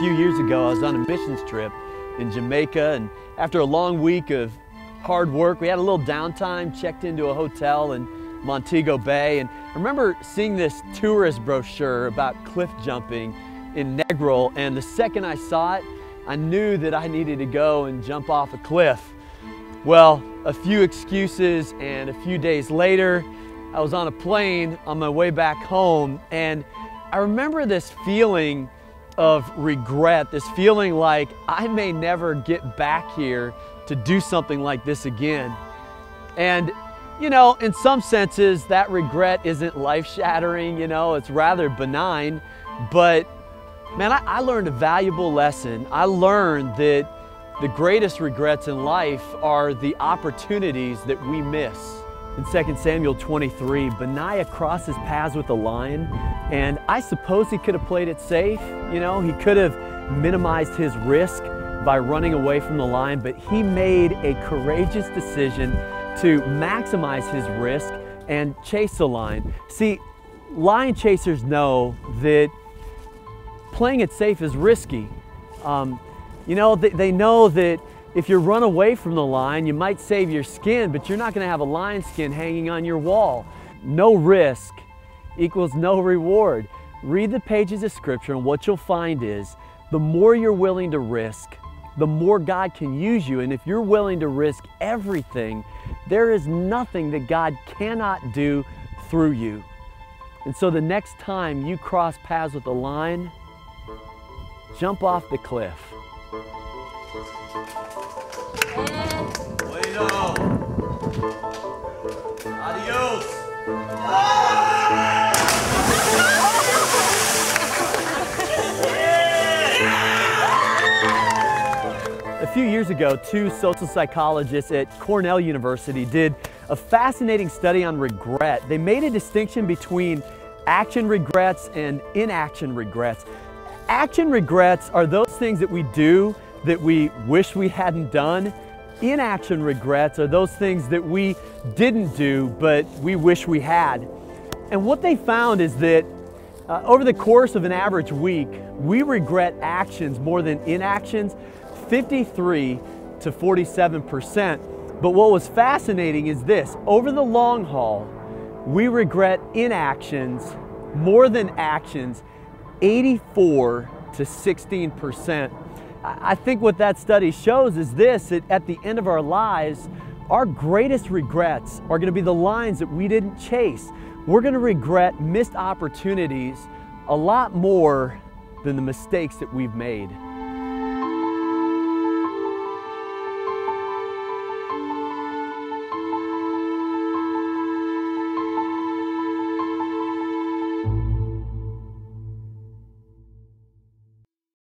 few years ago, I was on a missions trip in Jamaica, and after a long week of hard work, we had a little downtime, checked into a hotel in Montego Bay, and I remember seeing this tourist brochure about cliff jumping in Negril, and the second I saw it, I knew that I needed to go and jump off a cliff. Well, a few excuses, and a few days later, I was on a plane on my way back home, and I remember this feeling of regret, this feeling like I may never get back here to do something like this again. And you know, in some senses, that regret isn't life-shattering, you know, it's rather benign, but man, I learned a valuable lesson. I learned that the greatest regrets in life are the opportunities that we miss. In 2 Samuel 23, Benaiah crosses paths with a lion, and I suppose he could have played it safe. You know, he could have minimized his risk by running away from the lion, but he made a courageous decision to maximize his risk and chase the lion. See, lion chasers know that playing it safe is risky. You know, they know that if you run away from the lion, you might save your skin, but you're not going to have a lion skin hanging on your wall. No risk equals no reward. Read the pages of Scripture, and what you'll find is the more you're willing to risk, the more God can use you. And if you're willing to risk everything, there is nothing that God cannot do through you. And so the next time you cross paths with a lion, jump off the cliff. Bueno. Adios. A few years ago, two social psychologists at Cornell University did a fascinating study on regret. They made a distinction between action regrets and inaction regrets. Action regrets are those things that we do that we wish we hadn't done. Inaction regrets are those things that we didn't do but we wish we had. And what they found is that over the course of an average week, we regret actions more than inactions, 53 to 47%. But what was fascinating is this: over the long haul, we regret inactions more than actions, 84 to 16%. I think what that study shows is this: that at the end of our lives, our greatest regrets are going to be the lines that we didn't chase. We're going to regret missed opportunities a lot more than the mistakes that we've made.